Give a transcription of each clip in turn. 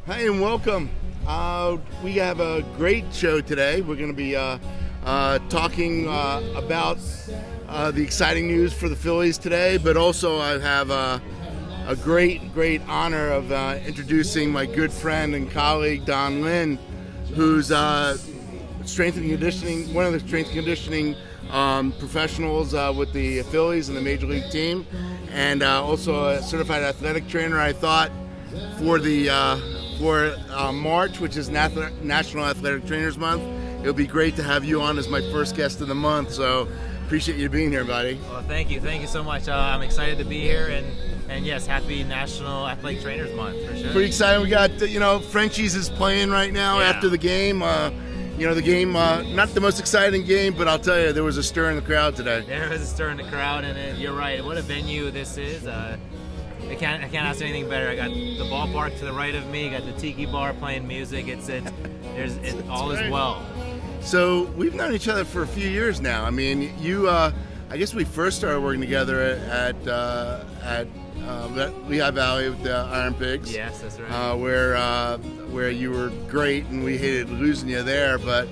Hi and welcome. We have a great show today. We're going to be talking about the exciting news for the Phillies today, but also I have a great honor of introducing my good friend and colleague Don Lien, who's strength and conditioning, one of the strength and conditioning professionals with the Phillies and the Major League team, and also a certified athletic trainer. I thought for March, which is National Athletic Trainers Month, it would be great to have you on as my first guest of the month. So appreciate you being here, buddy. Well, thank you so much. I'm excited to be here, and yes, happy National Athletic Trainers Month for sure. Pretty excited. We got Frenchies is playing right now after the game. The game, not the most exciting game, but I'll tell you, there was a stir in the crowd today. There was a stir in the crowd, and you're right. What a venue this is. I can't ask for anything better. I got the ballpark to the right of me. Got the tiki bar playing music. All is well. So we've known each other for a few years now. I mean, I guess we first started working together at Lehigh Valley with the Iron Pigs. Yes, that's right. Where you were great and we hated losing you there, but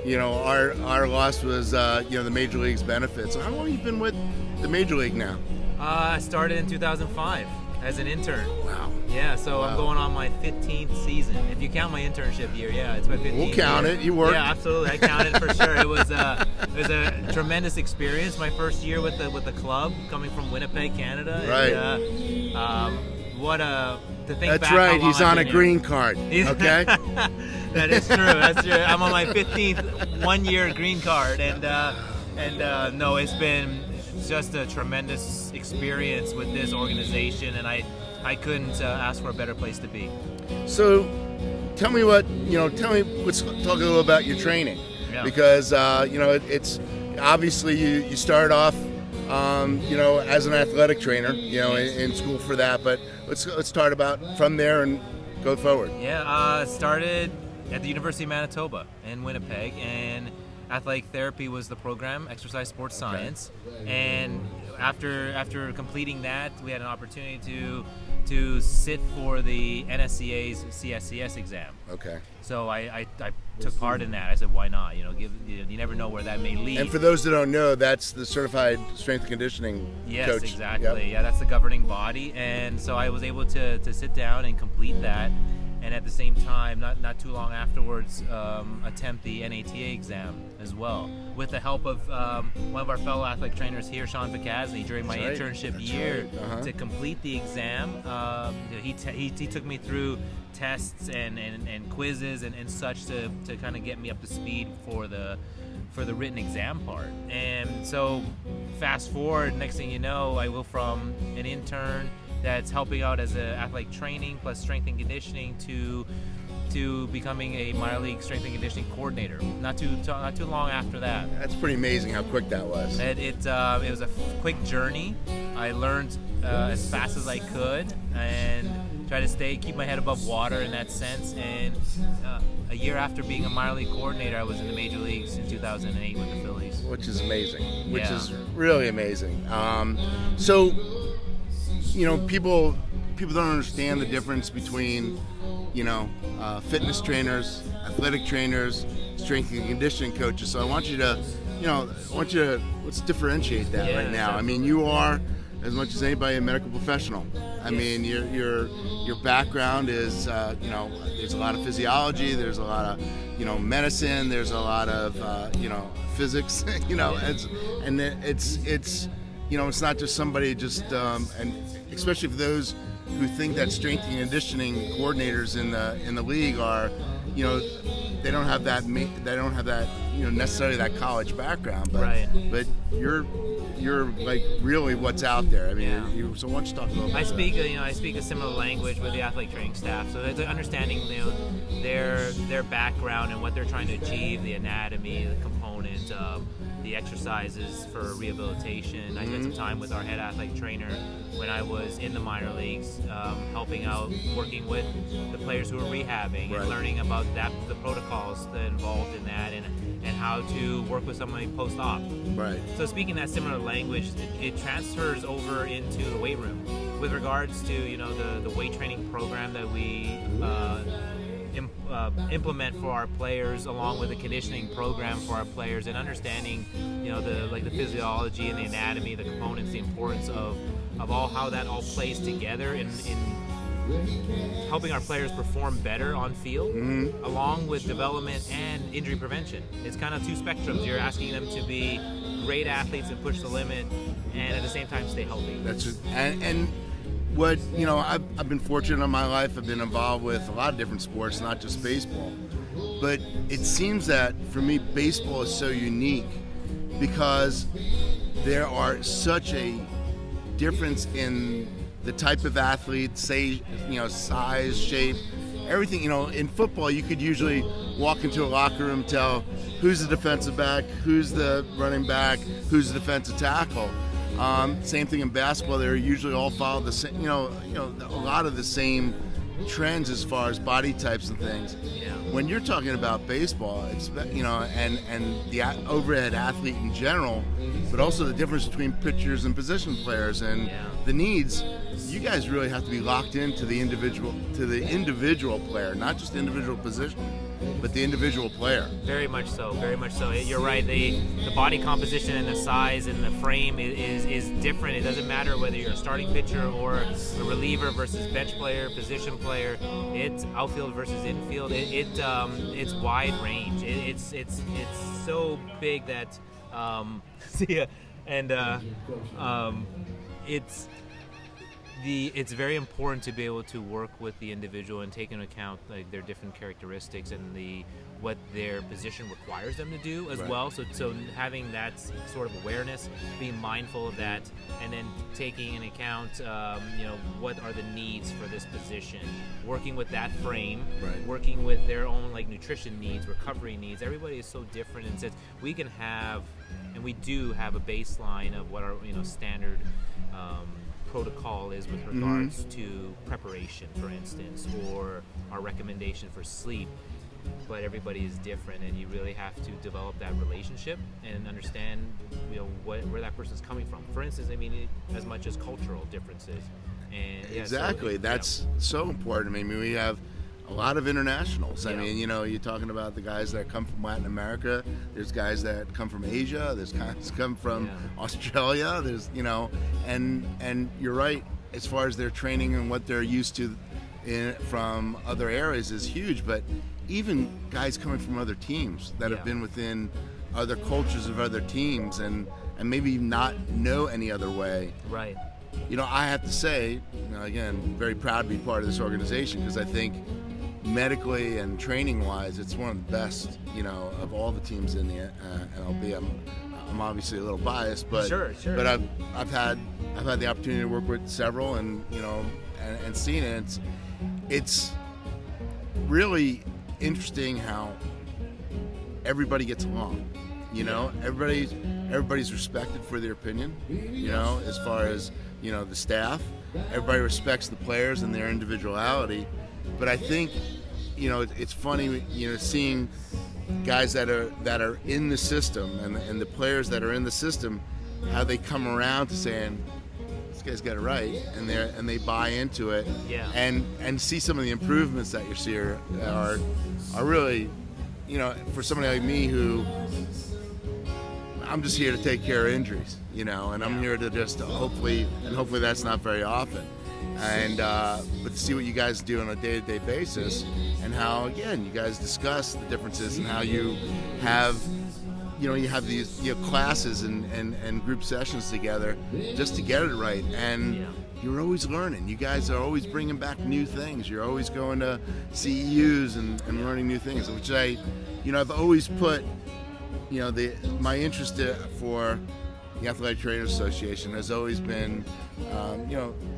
our loss was the Major League's benefit. So how long have you been with the Major League now? I started in 2005 as an intern. Wow. Yeah, so I'm going on my 15th season. If you count my internship year, it's my 15th. We'll count it. You worked. Yeah, absolutely. I counted for sure. It was a tremendous experience. My first year with the club, coming from Winnipeg, Canada. Right. And, to think That's back right. how long He's I've on a been green card. Okay. That is true. That's true. I'm on my 15th one-year green card, and no, it's been just a tremendous experience with this organization, and I couldn't ask for a better place to be. So, let's talk a little about your training, because it's obviously you started off, as an athletic trainer, in school for that. But let's start about from there and go forward. Yeah, started at the University of Manitoba in Winnipeg, and athletic therapy was the program, exercise sports science. Okay. And after completing that, we had an opportunity to sit for the NSCA's CSCS exam. Okay. So I took part in that. I said, why not? You never know where that may lead. And for those that don't know, that's the certified strength and conditioning coach. Yes, exactly. Yep. Yeah, that's the governing body. And so I was able to sit down and complete that. And at the same time, not too long afterwards, attempt the NATA exam as well, with the help of one of our fellow athletic trainers here, Sean Fakazny, during my internship year. Right. Uh-huh. To complete the exam. He took me through tests and quizzes and such to kind of get me up to speed for the written exam part. And so fast forward, next thing you know, I go from an intern that's helping out as a athletic training plus strength and conditioning to becoming a minor league strength and conditioning coordinator. Not too long after that. That's pretty amazing how quick that was. It was a quick journey. I learned as fast as I could and try to keep my head above water in that sense. And a year after being a minor league coordinator, I was in the major leagues in 2008 with the Phillies. Which is amazing. Which is really amazing. So, people don't understand the difference between, fitness trainers, athletic trainers, strength and conditioning coaches. So I want you to, let's differentiate that right now. Sure. I mean, you are, as much as anybody, a medical professional. I mean, your background is, there's a lot of physiology, there's a lot of, medicine, there's a lot of, physics, and it's not just somebody and especially for those who think that strength and conditioning coordinators in the league are, they don't have that necessarily that college background, but you're like really what's out there. I mean, so why don't you talk a little bit? I speak a similar language with the athletic training staff, so it's understanding their background and what they're trying to achieve, the anatomy, the component of the exercises for rehabilitation. I spent some time with our head athletic trainer when I was in the minor leagues, helping out, working with the players who were rehabbing and learning about the protocols that involved in that, and how to work with somebody post-op. Right. So speaking that similar language, it transfers over into the weight room with regards to the weight training program that we implement for our players, along with a conditioning program for our players, and understanding, the physiology and the anatomy, the components, the importance of how that all plays together in helping our players perform better on field, along with development and injury prevention. It's kind of two spectrums. You're asking them to be great athletes and push the limit, and at the same time stay healthy. That's just, and what I've been fortunate in my life. I've been involved with a lot of different sports, not just baseball. But it seems that for me, baseball is so unique because there are such a difference in the type of athlete, say, size, shape, everything. In football, you could usually walk into a locker room, tell who's the defensive back, who's the running back, who's the defensive tackle. Same thing in basketball. They're usually all follow the same, a lot of the same trends as far as body types and things. Yeah. When you're talking about baseball, and the overhead athlete in general, but also the difference between pitchers and position players and the needs, you guys really have to be locked into the individual player, not just the individual position, but the individual player. Very much so. Very much so. You're right. The body composition and the size and the frame is different. It doesn't matter whether you're a starting pitcher or a reliever versus bench player, position player. It's outfield versus infield. It's wide range. It's so big that it's very important to be able to work with the individual and take into account their different characteristics and what their position requires them to do as well. So having that sort of awareness, being mindful of that, and then taking into account what are the needs for this position, working with that frame, working with their own nutrition needs, recovery needs. Everybody is so different, and since we can have, and we do have, a baseline of what our standard protocol is with regards to preparation, for instance, or our recommendation for sleep, but everybody is different, and you really have to develop that relationship and understand where that person's coming from. For instance, as much as cultural differences. And exactly, that's so important. We have a lot of internationals. You're talking about the guys that come from Latin America. There's guys that come from Asia. There's guys that come from Australia. There's, and you're right, as far as their training and what they're used to from other areas is huge. But even guys coming from other teams that have been within other cultures of other teams and maybe not know any other way. Right. I have to say, again, very proud to be part of this organization, because I think medically and training wise, it's one of the best, of all the teams in the MLB. I'm obviously a little biased, but sure. But I've had the opportunity to work with several, and and seen it. It's really interesting how everybody gets along. Everybody's respected for their opinion. As far as the staff, everybody respects the players and their individuality. But I think, it's funny, seeing guys that are in the system and the players that are in the system, how they come around to saying, this guy's got it right, and they buy into it, and see some of the improvements that you see are really, for somebody like me who, I'm just here to take care of injuries, and I'm here to just hopefully that's not very often. And but to see what you guys do on a day-to-day basis, and how, again, you guys discuss the differences, and how you have these classes and group sessions together just to get it right. And you're always learning. You guys are always bringing back new things. You're always going to CEUs and learning new things, which I've always put my interest for the Athletic Trainers Association has always been,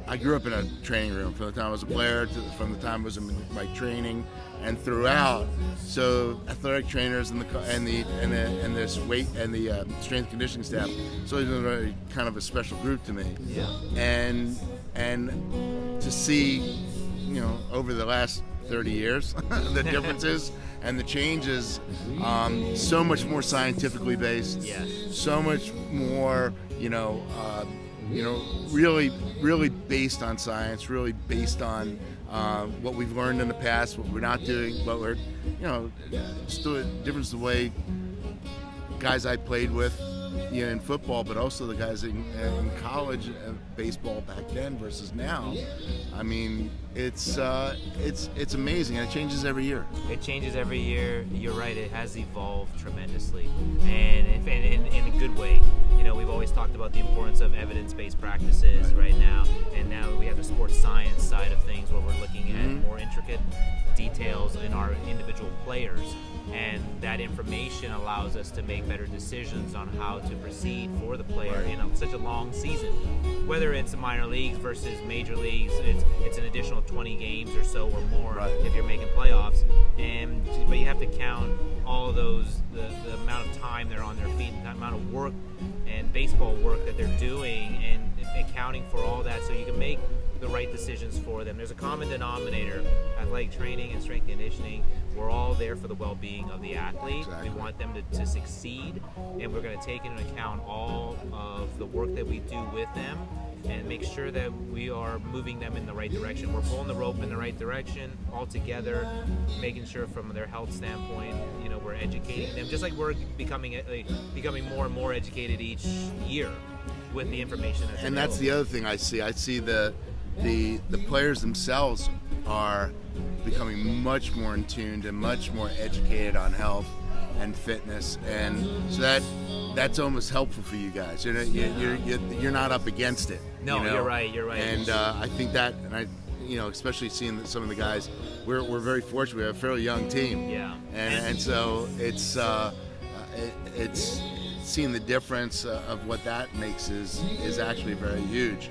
I grew up in a training room from the time I was a player from the time I was in my training and throughout. So athletic trainers and this weight and the strength and conditioning staff, it's always been kind of a special group to me. Yeah. And to see, over the last 30 years, the differences and the changes, so much more scientifically based, so much more, really based on science, really based on what we've learned in the past, what we're not doing, what we're, it's the difference the way guys I played with, in football, but also the guys in college baseball back then versus now. I mean, it's amazing, and it changes every year. It changes every year. You're right. It has evolved tremendously, and in a good way. We've always talked about the importance of evidence-based practices right now, and now we have the sports science side of things where we're looking at more intricate details in our individual players. And that information allows us to make better decisions on how to proceed for the player in such a long season. Whether it's minor leagues versus major leagues, it's an additional 20 games or so or more if you're making playoffs. But you have to count all of those, the amount of time they're on their feet, the amount of work and baseball work that they're doing, and accounting for all that so you can make the right decisions for them. There's a common denominator: athletic training and strength conditioning. We're all there for the well-being of the athlete. Exactly. We want them to succeed, and we're going to take into account all of the work that we do with them and make sure that we are moving them in the right direction. We're pulling the rope in the right direction all together, making sure from their health standpoint, we're educating them, just like we're becoming more and more educated each year with the information that's And that's the other thing I see. I see the players themselves are becoming much more in tune and much more educated on health and fitness, and so that's almost helpful for you guys. You're not up against it. No, you're right. And I think that, and I, especially seeing some of the guys, we're very fortunate. We have a fairly young team. Yeah. And so it's seeing the difference of what that makes is actually very huge.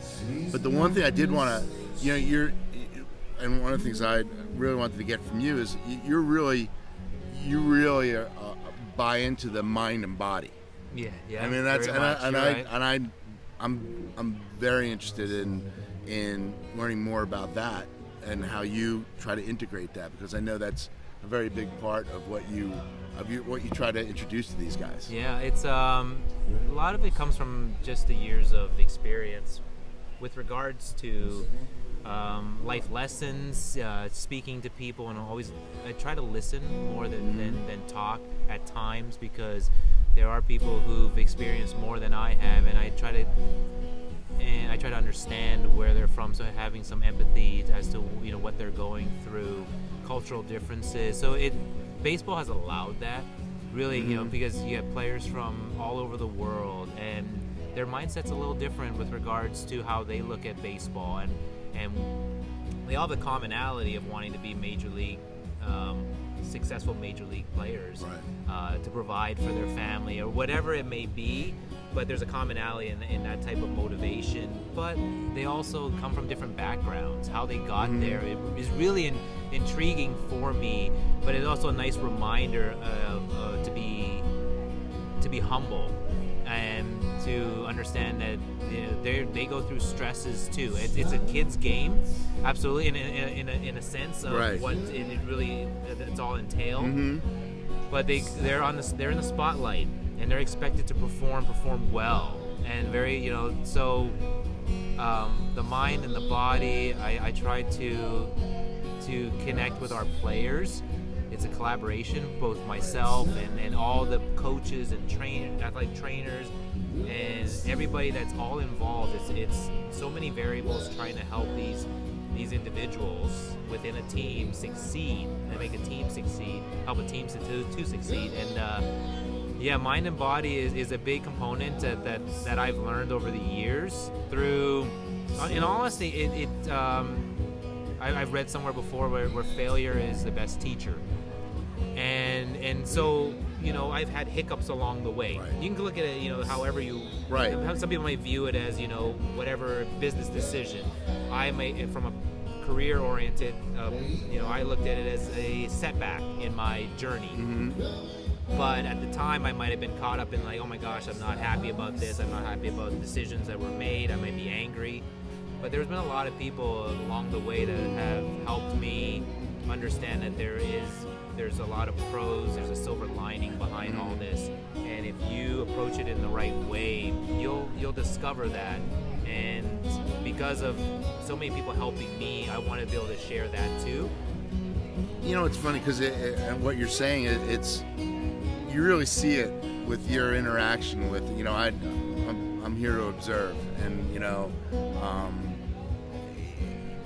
But the one thing I did want to, and one of the things I really wanted to get from you is you really buy into the mind and body. Yeah. I mean, that's right. I'm very interested in learning more about that and how you try to integrate that, because I know that's a very big part of what you try to introduce to these guys. Yeah, it's a lot of it comes from just the years of experience with regards to life lessons, speaking to people, and I try to listen more than talk at times, because there are people who've experienced more than I have, and I try to understand where they're from, so having some empathy as to what they're going through, cultural differences. So baseball has allowed that, really, because you have players from all over the world, and their mindset's a little different with regards to how they look at baseball, and they all have a commonality of wanting to be successful major league players, to provide for their family or whatever it may be. But there's a commonality in that type of motivation. But they also come from different backgrounds. How they got there is really intriguing for me. But it's also a nice reminder of to be humble and to understand that they go through stresses too. It's a kid's game, absolutely, in a sense of what it really it's all entailed. But they're in the spotlight, and they're expected to perform well, and very so the mind and the body. I try to connect with our players. It's a collaboration, both myself and all the coaches and athletic trainers and everybody that's all involved. It's so many variables trying to help these individuals within a team succeed, and make a team succeed, help a team to succeed. And mind and body is a big component that I've learned over the years through. In honesty, I've read somewhere before where failure is the best teacher. And so, I've had hiccups along the way. You can look at it, however you. Some people might view it as, whatever business decision. I may, from a career-oriented, I looked at it as a setback in my journey. But at the time, I might have been caught up in oh my gosh, I'm not happy about this. I'm not happy about the decisions that were made. I might be angry. But there's been a lot of people along the way that have helped me understand that there's a lot of pros, there's a silver lining behind all this, and if you approach it in the right way, you'll discover that And because of so many people helping me, I want to be able to share that too. You know, it's funny because and what you're saying, it's you really see it with your interaction with, you know, I'm here to observe, and you know,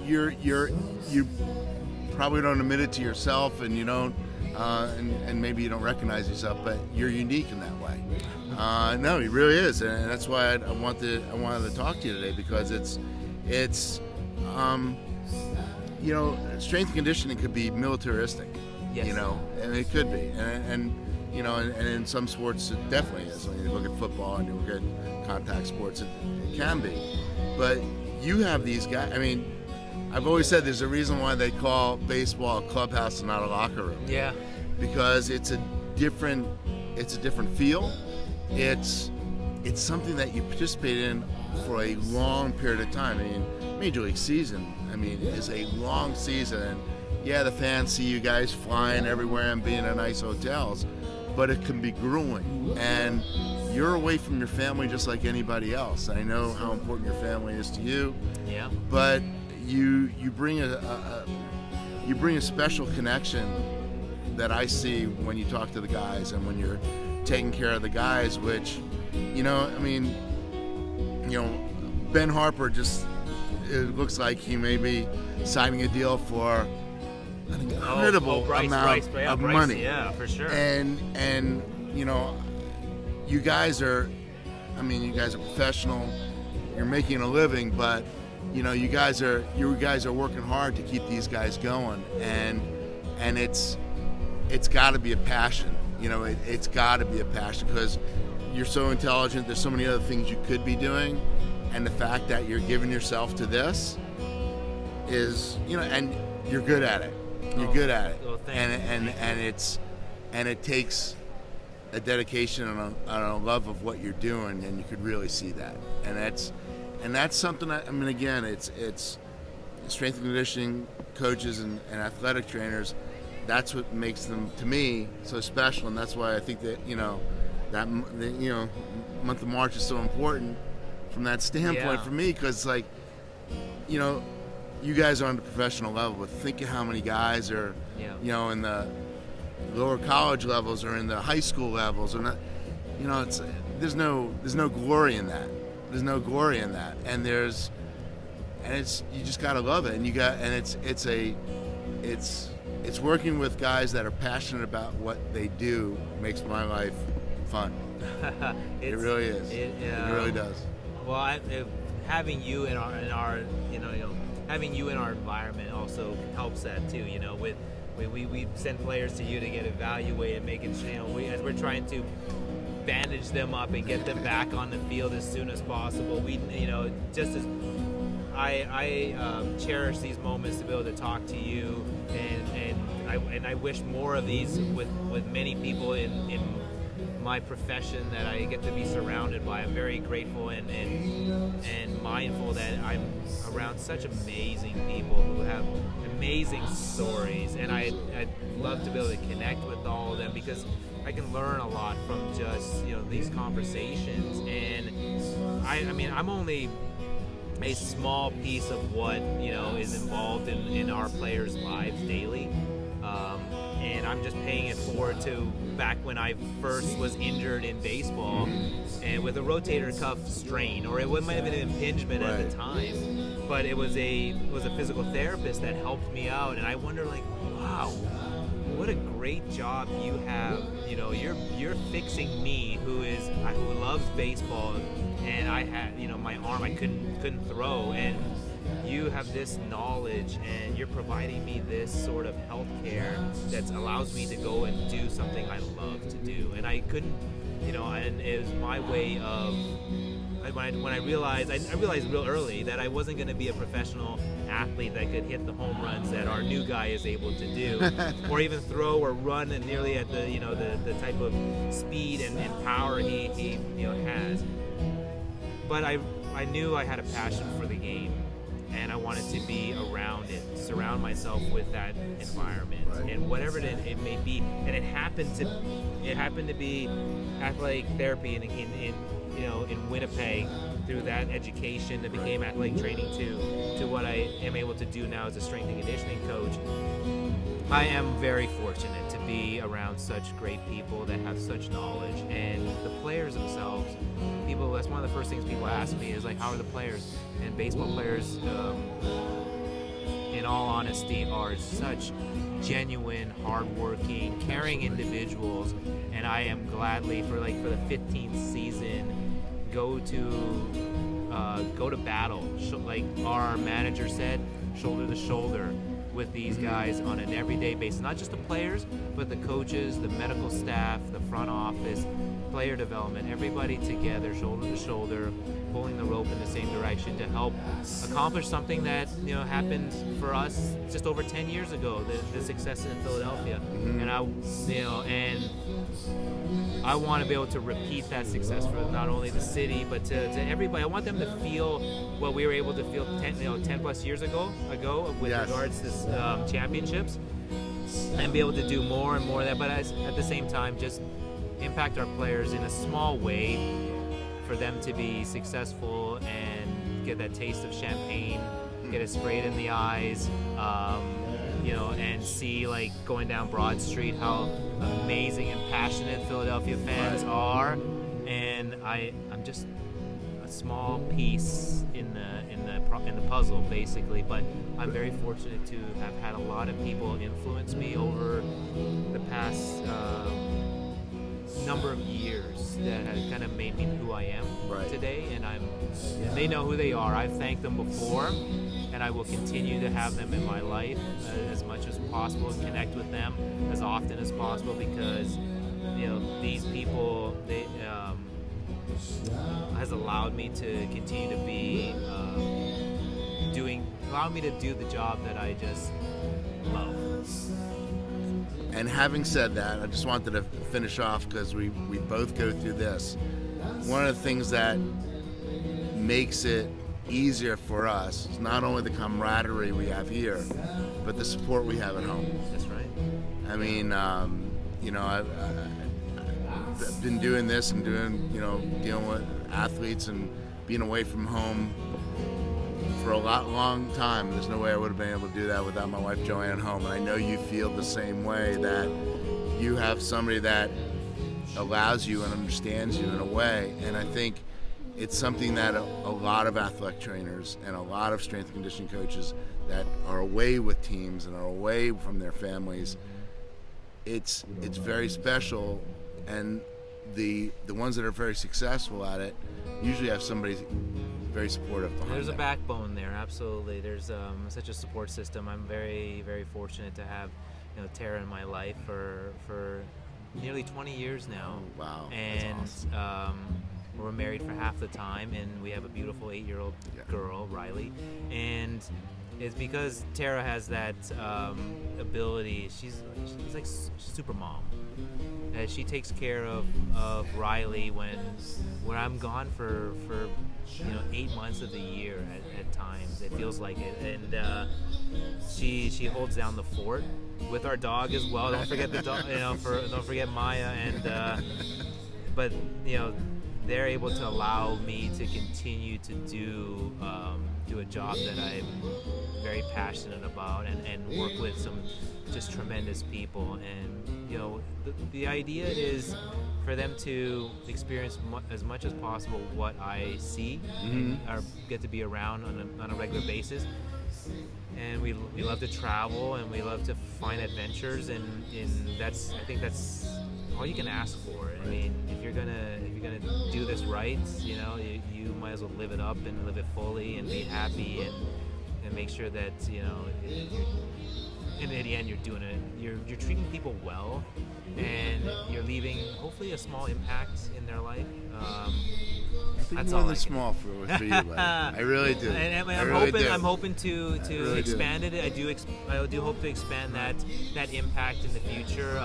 you probably don't admit it to yourself, and you don't, and maybe you don't recognize yourself, but you're unique in that way. No, he really is, and that's why I wanted to talk to you today, because it's you know, strength and conditioning could be militaristic. Yes. You know, and it could be, and you know, and in some sports it definitely is. When you look at football and you look at contact sports, it can be. But you have these guys. I mean, I've always said there's a reason why they call baseball a clubhouse and not a locker room. Yeah. Because it's a different feel. It's something that you participate in for a long period of time. I mean, Major League season, I mean, is a long season, and yeah, the fans see you guys flying everywhere and being in nice hotels, but it can be grueling, and you're away from your family just like anybody else. I know how important your family is to you. Yeah. But you bring a special connection that I see when you talk to the guys and when you're taking care of the guys, which, you know, I mean, you know, Ben Harper it looks like he may be signing a deal for an incredible amount of money. Yeah, for sure. And you know, you guys are professional. You're making a living, but you know, you guys are working hard to keep these guys going, and it's got to be a passion. You know, it's got to be a passion, because you're so intelligent. There's so many other things you could be doing, and the fact that you're giving yourself to this is, you know, and you're good at it. You're good at it, well, and it takes a dedication and a love of what you're doing, and you could really see that. And that's something that, I mean, again, it's strength and conditioning coaches and athletic trainers. That's what makes them, to me, so special, and that's why I think that, you know, month of March is so important from that standpoint for me, because, like, you know, you guys are on the professional level, but think of how many guys are, you know, in the lower college levels or in the high school levels, or not. You know, there's no glory in that. There's no glory in that, and you just gotta love it, and it's working with guys that are passionate about what they do makes my life fun. It really is. It really does. Well, having you in our having you in our environment also helps that too. You know, we send players to you to get evaluated, making sure, you know, as we're trying to bandage them up and get them back on the field as soon as possible. We, you know, just as I cherish these moments to be able to talk to you, and I wish more of these with many people in my profession that I get to be surrounded by. I'm very grateful and mindful that I'm around such amazing people who have amazing stories, and I'd love to be able to connect with all of them, because I can learn a lot from just, you know, these conversations. And I mean, I'm only a small piece of what, you know, is involved in our players' lives daily, and I'm just paying it forward to back when I first was injured in baseball, and with a rotator cuff strain, or it might have been an impingement at the time, but it was a physical therapist that helped me out, and I wonder, like, wow, what a great job you have. You know, you're fixing me, who loves baseball, and I had, you know, my arm I couldn't throw, and you have this knowledge, and you're providing me this sort of health care that allows me to go and do something I love to do. And I couldn't, you know, and it was my way of, when I realized real early that I wasn't going to be a professional athlete that could hit the home runs that our new guy is able to do, or even throw or run and nearly at the, you know, the type of speed and power he you know has. But I knew I had a passion for the game, and I wanted to be around it, surround myself with that environment, and whatever it may be. And it happened to be athletic therapy in you know, in Winnipeg through that education that became athletic training to what I am able to do now as a strength and conditioning coach. I am very fortunate to be around such great people that have such knowledge, and the players themselves. That's one of the first things people ask me is like, how are the players? And baseball players, in all honesty, are such genuine, hardworking, caring individuals, and I am gladly for the 15th season go to battle, like our manager said, shoulder to shoulder with these guys on an everyday basis. Not just the players, but the coaches, the medical staff, the front office, player development, everybody together, shoulder to shoulder, pulling the rope in the same direction to help accomplish something that happened for us just over 10 years ago. The success in Philadelphia, and I want to be able to repeat that success for not only the city but to everybody. I want them to feel what we were able to feel 10 plus years ago with regards to championships, and be able to do more and more of that. But at the same time, just impact our players in a small way for them to be successful and get that taste of champagne, get it sprayed in the eyes, and see, like, going down Broad Street, how amazing and passionate Philadelphia fans are. And I'm just a small piece in the puzzle, basically. But I'm very fortunate to have had a lot of people influence me over the past number of years that has kind of made me who I am today, and they know who they are. I've thanked them before, and I will continue to have them in my life as much as possible, and connect with them as often as possible, because these people has allowed me to continue to be allowed me to do the job that I just love. And having said that, I just wanted to finish off, because we both go through this. One of the things that makes it easier for us is not only the camaraderie we have here, but the support we have at home. That's right. I mean, I've been doing this and dealing with athletes and being away from home for a long time. There's no way I would have been able to do that without my wife Joanne at home. And I know you feel the same way, that you have somebody that allows you and understands you in a way. And I think it's something that a lot of athletic trainers and a lot of strength and conditioning coaches that are away with teams and are away from their families, it's very special. And the ones that are very successful at it usually have somebody very supportive behind There's them. a backbone there, absolutely. There's such a support system. I'm very, very fortunate to have Tara in my life for nearly 20 years now. Oh, wow. And that's awesome. We're married for half the time, and we have a beautiful 8-year-old girl, Riley. And it's because Tara has that ability. She's like super mom. She takes care of Riley when I'm gone for 8 months of the year at times. It feels like it, and she holds down the fort with our dog as well. Don't forget the dog. Don't forget Maya, and but they're able to allow me to continue to do a job that I'm very passionate about, and work with some just tremendous people. And the idea is for them to experience as much as possible what I see, or get to be around on a regular basis. And we love to travel, and we love to find adventures, and I think that's all you can ask for. I mean, if you're gonna do this right, you might as well live it up and live it fully and be happy, and make sure that in the end you're doing it. You're treating people well, and you're leaving hopefully a small impact in their life. That's more all than small for you, buddy. I really do. And I'm hoping to really expand it. I do hope to expand that impact in the future,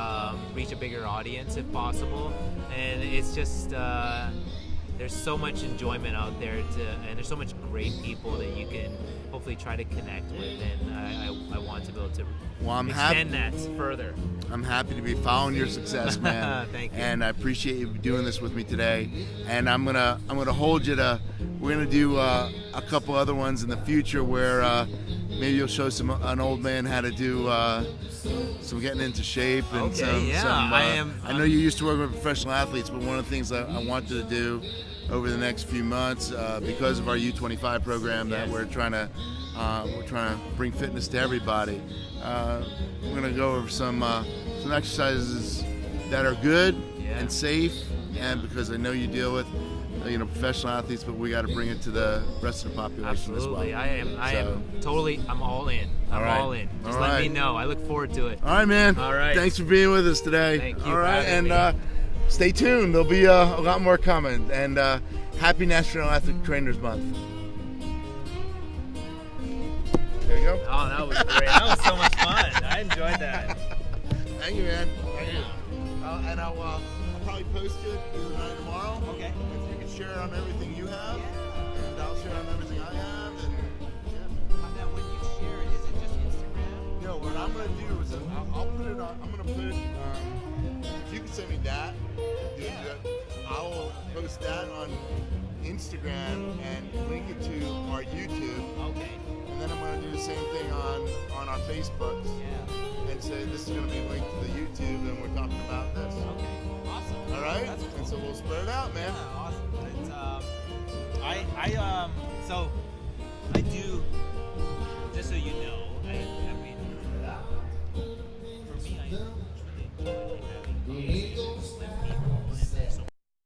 reach a bigger audience if possible. And it's just there's so much enjoyment out there, and there's so much great people that you can hopefully try to connect with. And I want to be able to extend that further. I'm happy to be following your success, man. Thank you. And I appreciate you doing this with me today. And I'm gonna hold you to. We're gonna do a couple other ones in the future where maybe you'll show an old man how to do some getting into shape and Okay, I know you used to work with professional athletes, but one of the things that I wanted to do over the next few months, because of our U25 program that we're trying to bring fitness to everybody. We're gonna go over some exercises that are good and safe, and because I know you deal with professional athletes, but we got to bring it to the rest of the population Absolutely. as well. I'm all in. All in. Just let me know. I look forward to it. All right, man. All right. Thanks for being with us today. Thank you. All right, for having and me. stay tuned. There'll be a lot more coming. And happy National Athletic Trainers Month. There you go. Oh, that was great. That was so much fun. I enjoyed that. Thank you, man. Thank you. And I'll probably post it either tonight or tomorrow. Okay. If you can share on everything you have, and I'll share on everything I have. And Now, when you share it, is it just Instagram? no, what I'm gonna do is I'll put it on. I'm gonna put. If you can send me that, I'll post that on Instagram and link it to our YouTube. Okay. And then I'm going to do the same thing on our Facebooks Yeah. and say this is going to be linked to the YouTube and we're talking about this. Okay. Awesome. All right? That's cool. And so we'll spread it out, man. Yeah, awesome. It's, so I do